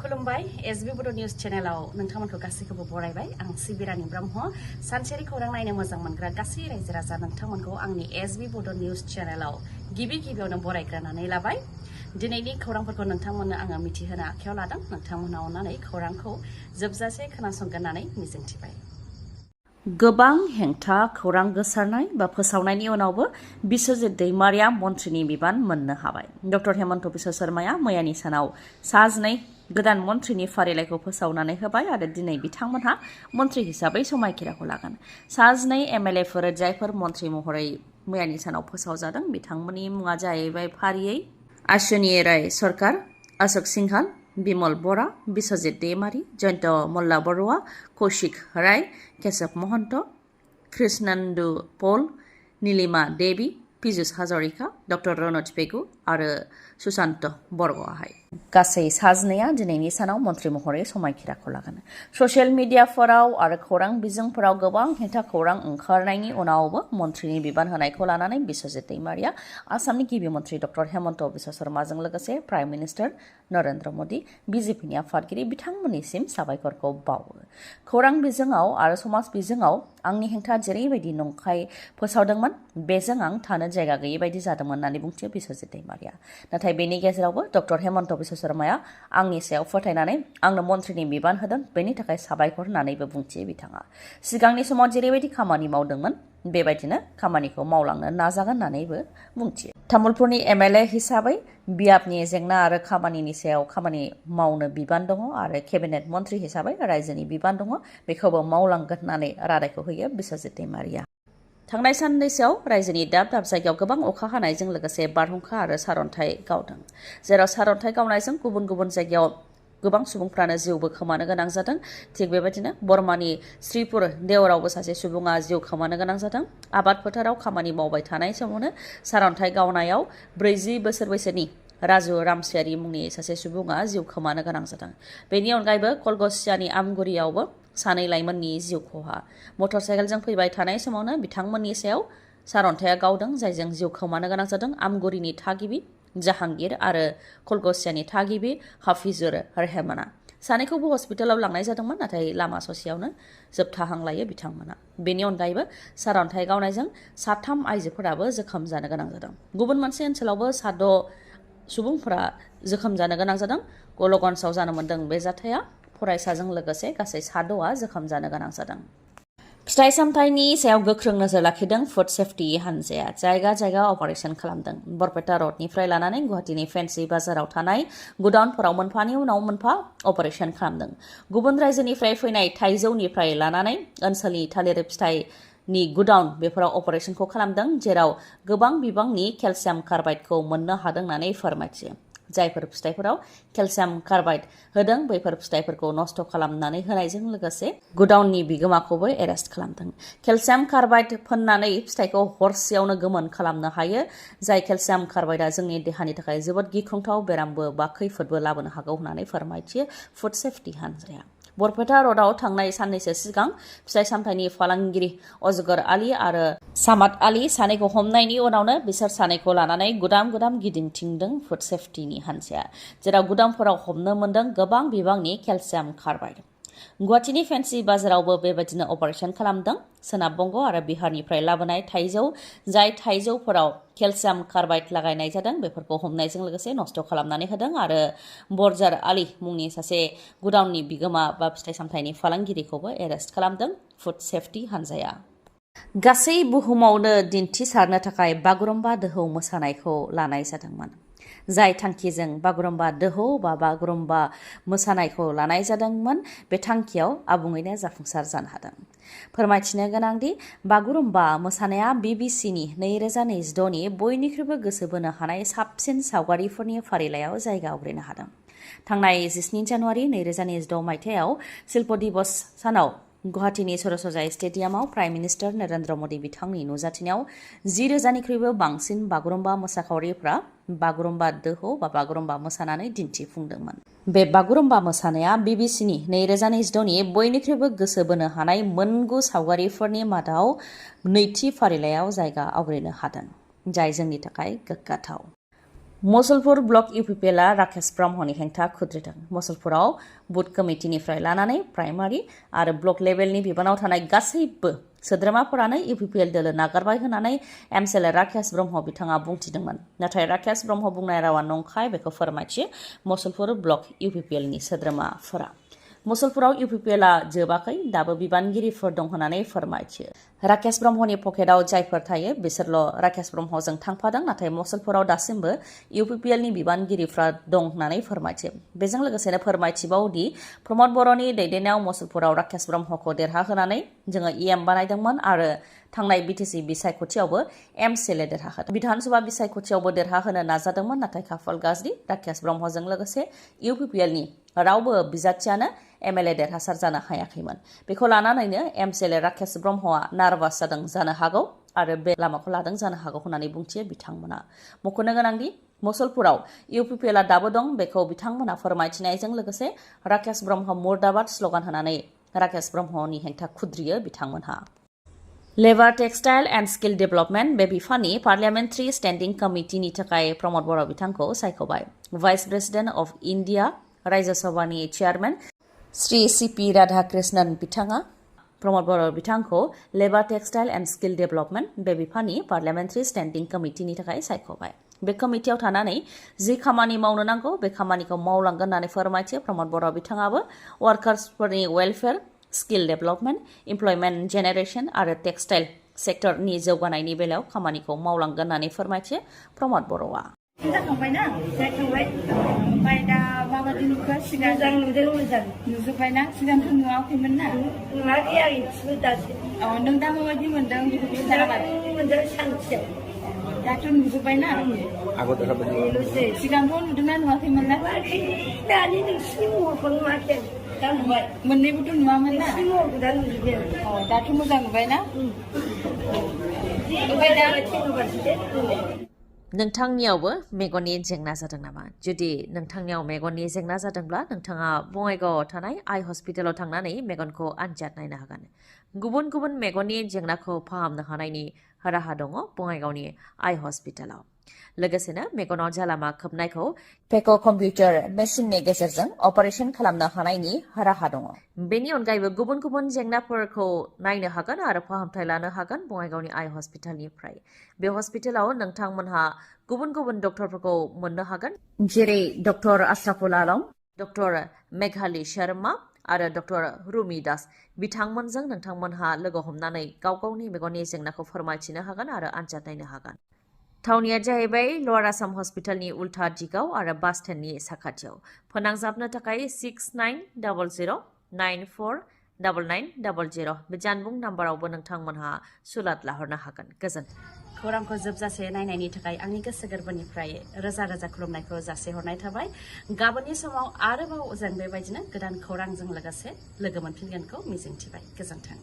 खुलुमबाय एसबी बड' निउज चेनेलाव नोंथांमोनखौ गासैखौबो बरायबाय आं सिबिरानि ब्रह्म सानसेनि खौरां नायनो मोजां मोनग्रा गासै रायजो राजा नोंथांमोनखौ आंनि एसबी बड' निउज चेनेलाव गिबियावनो बरायग्रोनानै लाबाय दिनैनि खौरांफोरखौ नोंथांमोननो आङो मिथिहोनो आखायाव लादों नोंथांमोना अननानै खौरांखौ जोबजासे खोनासंगोन होननानै मिजिंथिबाय गोबां हेंथा खौरां गोसारनाय बा फोसावनायनि उनावबो बिस्वजित दैमारिया मन्थ्रिनि बिबान मोननो हाबाय डक्टर हेमन्त बिश्व शर्माया मैयानि सानाव साजिनै गोदान मन्थ्रिनि फारिलाइखौ फोसावनानै होबाय आरो दिनै बिथांमोनहा मन्थ्रि हिसाबै समायखिराखौ लागोन साजिनै एमएलएफोर जायफोर मन्थ्रि महरै मैयानि सानाव फोसावजादों बिथांमोननि मुङा जाहैबाय फारियै आश्विनी राय सरकार अशोक सिंघाल बिमल बरा बिश्वजित दैमारी जयंत मल्ला बरुवा कौशिक राय केशव महंत कृष्णेन्दु पल नीलिमा देवी पीयूष हाजरिका डक्टर रनज पेगु आरो सुशांत बरग'आहाय गासै साजिनैया दिनैनि सानाव मन्थ्रि महरै समायखिराखौ लागोन ससियेल मिडियाफोराव आरो खौरां बिजोंफोराव गोबां हेंथा खौरां ओंखारनायनि उनावबो मन्थ्रिनि बिबान होनायखौ लानानै बिश्वजित दैमारिया आसामनि गिबि मन्थ्रि डक्टर हेमन्त बिश्व शर्माजों लोगोसे प्राइम मिनिस्टार नरेन्द्र मोदी बिजेपिनि आफादगिरि बिथांमोननिसिम साबायखरखौ बावो खौरां बिजोङाव आरो समाज बिजोङाव आंनि हेंथा जेरैबायदि नंखाय फोसावदोंमोन बेजों आं थानो जायगा गैयै बायदि जादोंमोन होननानै बुंथियो बिश्वजित दैमारिया नाथाय बेनि गेजेरावबो डक्टर हेमन्त बिश्व शर्माया आंनि सायाव फोथायनानै आंनो मन्थ्रिनि बिबान होदों बेनि थाखाय साबायखर होननानैबो बुंथियो बिथाङा सिगांनि समाव जेरैबायदि खामानि मावदोंमोन बेबायदिनो खामानिखौ मावलांनो नाजागोन होननानैबो बुंथियो तामुलपुरनि एमएलए हिसाबै बियाबनि जेंना आरो खामानिनि सायाव खामानि मावनो बिबान दङ आरो केबिनेट मन्थ्रि हिसाबै रायजोनि बिबान दङ बेखौबो मावलांगोन होननानै रादायखौ होयो बिश्वजित दैमारिया थांनाय साननैसोआव रायजोनि दाब दाब जायगायाव गोबां अखा हानायजों लोगोसे बारहुंखा आरो सारअन्थाइ गावदों जेराव सारअन्थाइ गावनायजों गुबुन गुबुन जायगायाव गोबां सुबुंफ्रानो जिउबो खोमानो गोनां जादों थिग बेबायदिनो बर्मानि श्रीपुर देवरावबो सासे सुबुङा जिउ खोमानो गोनां जादों आबाद फोथाराव खामानि मावबाय थानाय समावनो सारअन्थाइ गावनायाव 40 बोसोर बैसोनि राजु रामसियारि मुंनि सासे सुबुङा जिउ खोमानो गोनां जादों बेनि अनगायैबो कलगसियानि आमगुरियावबो सानै लाइमोननि जिउ खहा मटर साइकेलजों फैबाय थानाय समावनो बिथांमोननि सायाव सारअन्थाइया गावदों जायजों जिउ खोमानो गोनां जादों आमगुरिनि थागिबि जाहांगीर आरो कलगसियानि थागिबि हाफिजुर रहमाना सानैखौबो हस्पिटालाव लांनाय जादोंमोन नाथाय लामा ससेयावनो जोबथाहां लायो बिथांमोना बेनि अनगायैबो सारअन्थाइ गावनायजों 3 आइजोफोराबो जोखोम जानो गोनां जादों गुबुन मोनसे ओनसोलावबो 6 सुबुंफोरा जोखोम जानो गोनां जादों गलगन्सआव जानो मोन्दों बे जाथाया फरायसाजों लोगोसे गासै 6 जोखोम जानो गोनां जादों फिथाइ सामथाइनि सायाव गोख्रों नोजोर लाखिदों फुड सेफ्टी हानजाया जायगा जायगा अपारेशन खालामदों बरपेटा रडनिफ्राय लानानै गुवाहाटीनि फेन्सि बाजाराव थानाय गुदाउनफोराव मोनफानि उनाव मोनफा अपारेशन खालामदों गुबुन रायजोनिफ्राय फैनाय थाइजौनिफ्राय लानानै ओनसोलनि थालिर फिथाइनि गुदाउन बेफोराव अपारेशनखौ खालामदों जेराव गोबां बिबांनि केलसियाम कार्बाइडखौ मोननो हादों होननानै फोरमायथियो जायफोर फिथाइफोराव केलसियाम कार्बाइड होदों बैफोर फिथाइफोरखौ नष्ट खालामनानै होनायजों लोगोसे गुदाउननि बिगोमाखौबो एरेस्ट खालामदों केलसियाम कार्बाइड फोननानै फिथाइखौ हरसेयावनो गोमोन खालामनो हायो जाय केलसियाम कार्बाइडआ जोंनि देहानि थाखाय जोबोद गिख्रंथाव बेरामबो बा खैफोदबो लाबोनो हागौ होननानै फोरमायथियो फुड सेफ्टी हानजाया बरपेटा रडआव थांनाय साननैसो सिगां फिथाइ सामथाइनि फालांगिरि अजगर आली आरो सामाद आली सानैखौ हमनायनि उनावनो बिसोर सानैखौ लानानै गुदाम गिदिंथिंदों फुड सेफ्टीनि हानजाया जेराव गुदामफोराव हमनो मोन्दों गोबां बिबांनि केलसियाम कार्बाइड गुवाहाटीनि फेन्सि बाजारावबो बेबायदिनो अपारेशन खालामदों सोनाब बंग आरो बिहारनिफ्राय लाबोनाय थाइजौ जाय थाइजौफोराव केलसियाम कार्बाइड लागायनाय जादों बेफोरखौ हमनायजों लोगोसे नष्ट खालामनानै होदों आरो बरजार आली मुंनि सासे गुदाउननि बिगोमा बा फिथाइ सामथाइनि फालांगिरिखौबो एरेस्ट खालामदों फुड सेफ्टी हानजाया गासै बुहुमावनो दिन्थिसारनो थाखाय बागुरुम्बा दोहौ मोसानायखौ लानाय जादोंमोन जाय थांखिजों बागुरुम्बा दोहौ बा बागुरुम्बा मोसानायखौ लानाय जादोंमोन बे थांखियाव आबुङैनो जाफुंसार जानो हादों फोरमायथिनो गोनांदि बागुरुम्बा मोसानाया बिबिसिनि 2026नि बयनिख्रुइबो गोसो बोनो हानाय साबसिन सावगारिफोरनि फारिलाइयाव जायगा आवग्रिनो हादों थांनाय 17 जानुवारि 2026 मायथाइयाव शिल्प दिवस सानाव गुवाहाटीनि सरसजाय स्टेडियामाव प्राइम मिनिस्टार नरेन्द्र मोदी बिथांनि नुजाथिनायाव 10,000निख्रुइबो बांसिन बागुरुम्बा मोसाखावरिफ्रा बागुरुम्बा दोहौ बा बागुरुम्बा मोसानानै दिन्थिफुंदोंमोन बे बागुरुम्बा मोसानाया बिबिसिनि 2026नि बयनिख्रुइबो गोसो बोनो हानाय मोनगु सावगारिफोरनि मादाव नैथि फारिलाइयाव जायगा आवग्रिनो हादों जाय जोंनि थाखाय गोग्गाथाव मुसलपुर ब्लक इउपिपिएलआ राकेश ब्रह्मनि हेंथा खुद्रिदों। मुसलपुराव बुथ कमिटिनिफ्राय लानानै प्राइमारि आरो ब्लक लेभेलनि बिबानाव थानाय गासैबो सोद्रोमाफोरानो इउपिपिएल दोलो नागारबाय होननानै एमएलए राकेश ब्रह्म बिथाङा बुंथिदोंमोन। नाथाय राकेश ब्रह्म बुंनाय रावा नंखाय बेखौ फोरमायथियो मुसलपुर ब्लक इउपिपिएलनि सोद्रोमाफोरा। मुसलपुराव इउपिपिएलआ जोबाखै, दाबो बिबानगिरिफोर दं होननानै फोरमायथियो। राकेश ब्रह्मनि पकेटाव जायफोर थायो बिसोरल' राकेश ब्रह्मजों थांफादों, नाथाय मुसलपुराव दासिमबो इउपिपिएलनि बिबानगिरिफ्रा दं होननानै फोरमायथियो। बेजों लोगोसेनो फोरमायथिबावदि प्रमद बर'नि दैदेननायाव मुसलपुराव राकेश ब्रह्मखौ देरहाहोनानै जोङो इएम बानायदोंमोन आरो थांनाय बिटिसि बिसायख'थियावबो एमएलए देरहाहोदों। बिधानसभा बिसायख'थियावबो देरहाहोनो नाजादोंमोन, नाथाय खाफाल गाज्रि राकेश ब्रह्मजों लोगोसे इउपिपिएलनि रावबो बिजाथियानो एमएलए देरहासार जानो हायाखैमोन। बेखौ लानानैनो एमएलए राकेश ब्रह्मआ नार्भास जादों जानो हागौ आरो बे लामाखौ लादों जानो हागौ होननानै बुंथियो बिथांमोना। मख'नो गोनांदि मुसलपुराव इउपिपिएलआ दाबो दं बेखौ बिथांमोना फोरमायथिनायजों लोगोसे राकेश ब्रह्म मुर्दाबाद स्लगान होनानै राकेश ब्रह्मनि हेंथा खुद्रियो बिथांमोनहा। Labour textile and skill development बे बिफाननि पार्लियामेन्टारि स्टेन्डिं कमिटिनि थाखाय प्रमद बर' बिथांखौ सायख'बाय। भाइस प्रेसिडेन्ट अफ इन्डिया राज्य सभानि चेयारमेन श्री सीपी राधाकृष्णन बिथाङा प्रमद बर' बिथांखौ labour textile and skill development बे बिफाननि पार्लियामेन्टारि स्टेन्डिं कमिटिनि थाखाय सायख'बाय। बे कमिटियाव थानानै जि खामानि मावनो नांगौ बे खामानिखौ मावलांगोन होननानै फोरमायथियो प्रमद बर' बिथाङाबो। वार्कार्सफोरनि welfare, skill development, employment generation आरो टेक्सटाइल सेक्टरनि जौगानायनि बेलायाव खामानिखौ मावलांगोन होननानै फोरमायथियो प्रमद बर'आ। जाखांबायना जाखांबाय ओमफ्राय दा माबायदि नुखो? सिगां मोजां नुदों, मोजां नुजोब्बायना? सिगांथ' नुवाखैमोन ना? नुवाखै आं इसेबो दासो। नों दा माबायदि मोनदों बेखौ खिन्थाबाय। मोजां सानसेयाव दाथ' नुजोब्बायना? सिगांथ' नुदोंना नुवाखैमोन ना? दानि नोंसिनि महरखौ नुवाखै दा नुबाय। मोननैबोथ' नुवामोन ना? नोंसिनि महरखौ दा नुजोब्बाय। दाथ' मोजां नुबायना? ओमफ्राय दा नोंथांनियावबो मेगननि जेंना जादों नामा? जुदि नोंथांनियाव मेगननि जेंना जादोंब्ला नोंथाङा बङाइगावआव थानाय आइ हस्पिटालाव थांनानै मेगनखौ आनजाद नायनो हागोन। गुबुन गुबुन मेगननि जेंनाखौ फाहामनो हानायनि राहा दङ बङाइगावनि आइ हस्पिटालाव। लोगोसेनो मेगनाव जालामा खोबनायखौ पेक' कम्पिउटार मेसिननि गेजेरजों अपारेशन खालामनो हानायनि राहा दङ। बेनि अनगायैबो गुबुन गुबुन जेंनाफोरखौ नायनो हागोन आरो फाहामथाय लानो हागोन बङाइगावनि आइ हस्पिटालनिफ्राय। बे हस्पिटालाव नोंथांमोनहा गुबुन गुबुन डक्टरफोरखौ मोननो हागोन, जेरै डक्टर आशराफुल आलम, डक्टर मेघाली शर्मा आरो डक्टर रुमि दास। बिथांमोनजों नोंथांमोनहा लोगो हमनानै गाव गावनि मेगननि जेंनाखौ फोरमायथिनो हागोन आरो आनजाद नायनो हागोन। थावनिया जाहैबाय लवार आसाम हस्पिटालनि उल्था दिगाव आरो बास स्टेन्डनि साखाथियाव। फोनांजाबनो थाखाय 6900949900 बे जानबुं नाम्बारावबो नोंथांमोनहा सुलाद लाहरनो हागोन। गोजोन्थों। खौरांखौ जोबजासे नायनायनि थाखाय आंनि गोसो गोरबोनिफ्राय रोजा रोजा खुलुमनायखौ जासिहरनाय थाबाय। गाबोननि समाव आरोबाव जों बेबायदिनो गोदान खौरांजों लोगोसे लोगो मोनफिनगोनखौ मिजिंथिबाय। गोजोन्थों।